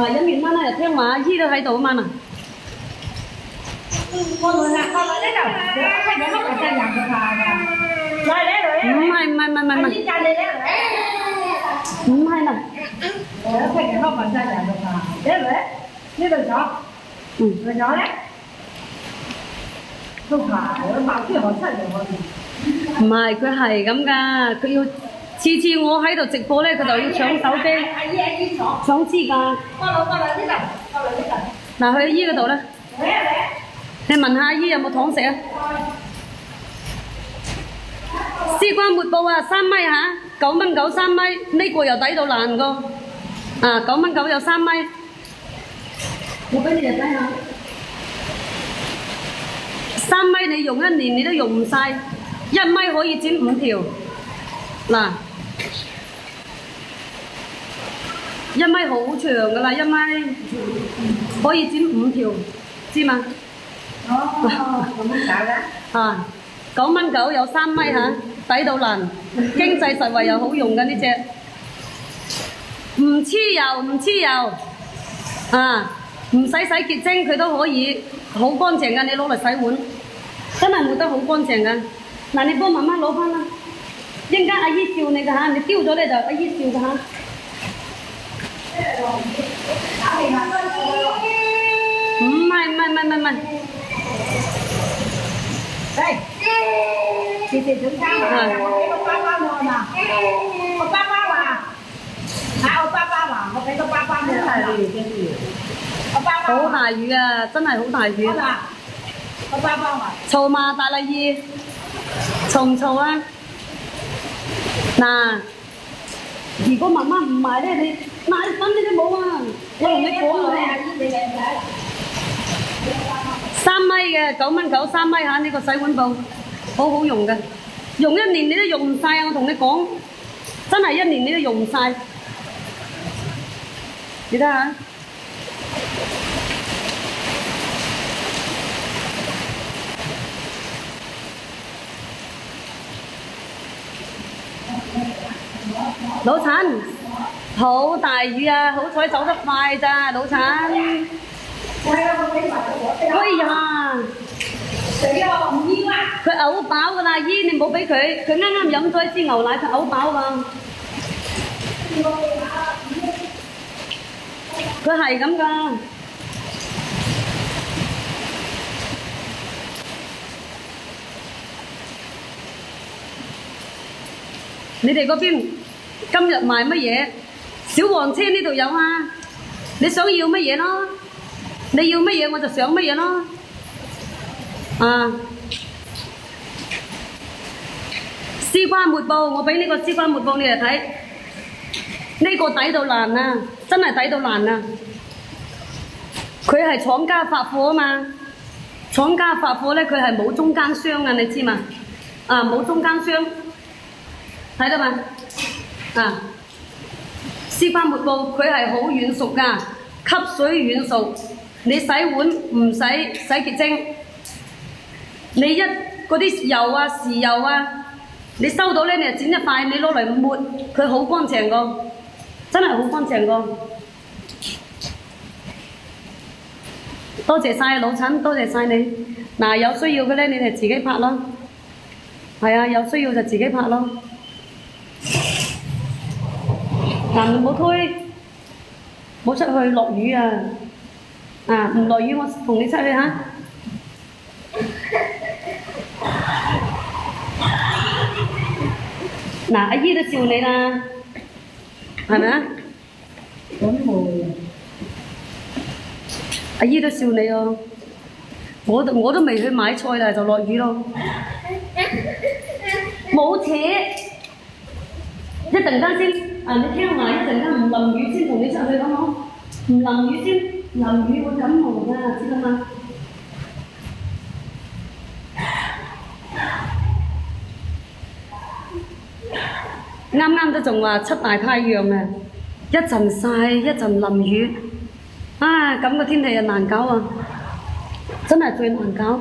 一面蚊啊，聽話，醫都喺度啊嘛嗱。con này đâu cái nhà nó phải nhà của bà rồi đấy rồi唔係đi ra đây đấy rồi 唔係嗱，cái nhà nó phải nhà của bà đấy rồi đấy rồi nhỏ rồi nhỏ đấy không phải nó bảo chứ họ sao được họ唔係佢係咁㗎，佢要次次我喺度直播咧，佢就要搶手機、ai nhỏ搶支架。con là cái đâu con là cái đâu 嗱，去醫嗰度咧， đấy đấy 你問下阿姨有冇糖食啊？絲瓜末布啊，3米嚇，9蚊9 3米，呢個又抵到爛個，啊9蚊9有3米，我俾你哋睇下，3米你用1年你都用唔晒，1米可以剪5條，嗱，1米好長㗎啦，1米可以剪5條，知嘛？咁樣搞嘅啊，9蚊9有3米嚇，抵到爛，經濟實惠又好用㗎呢只，唔黐油，啊，唔使洗潔精佢都可以好乾淨㗎，你攞嚟洗碗，真係抹得好乾淨㗎。嗱，你幫媽媽攞翻啦，一陣間阿姨笑你㗎嚇，你丟咗咧就阿姨笑㗎嚇。唔係。đây chị chúng ta mà có ba mua nè có ba mà có ba mà có cái có ba nữa là gì cái gì có ba 好大雨啊！真係好大雨。có ba mà 嘈嘛，大麗姨，嘈唔嘈啊？嗱，如果媽媽唔買咧，你奶粉你都冇啊！我同你講啊，3米嘅9蚊9 3米嚇，呢個洗碗布好好用嘅，用1年你都用唔晒啊！我同你講，真係1年你都用唔晒。你睇下。老陳，好大雨啊！好彩走得快咋，老陳。哎呀，佢嘔飽㗎啦，姨你唔好俾佢，佢啱啱飲咗一支牛奶，佢嘔飽㗎。佢係咁㗎。你哋嗰邊今日賣乜嘢？小黃車呢度有啊！你想要乜嘢咯？你要乜嘢我就上乜嘢咯。啊！絲瓜抹布，我俾呢個絲瓜抹布你嚟睇，呢個抵到爛啊！真係抵到爛啊！佢係廠家發貨啊嘛，廠家發貨咧佢係冇中間商啊，你知嘛？啊冇中間商。睇到嘛？啊，絲瓜抹布佢係好軟熟㗎，吸水軟熟。你洗碗唔使洗潔精，你一嗰啲油啊、豉油啊，你收到咧你就剪一塊，你攞嚟抹，佢好乾淨個，真係好乾淨個。多謝晒老陳，多謝晒你。嗱，有需要嘅咧，你哋自己拍咯。係啊，有需要就自己拍咯。嗱，唔好推，唔好出去落雨啊！啊，唔落雨我同你出去嚇。嗱，阿姨都笑你啦，係咪啊？阿姨都笑你哦，我都未去買菜啦，就落雨咯。冇扯，一陣間先。啊！你聽話，一陣間唔淋雨先同你出去好冇？唔淋雨先，淋雨會感冒㗎，知道嗎？啱啱都仲話出大太陽啊！一陣曬，一陣淋雨，啊！咁個天氣又難搞啊！真係最難搞。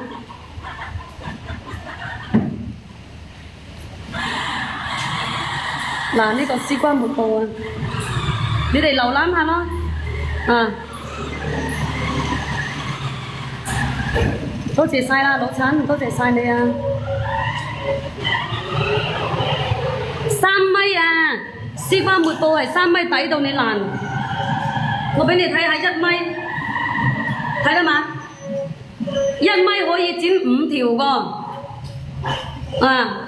嗱，呢個絲瓜抹布啊，你哋瀏覽下咯。啊，多謝晒啦，老陳，多謝晒你啊！3米啊，絲瓜抹布係3米抵到你爛，我俾你睇下1米，睇得嘛？1米可以剪5條㗎，啊！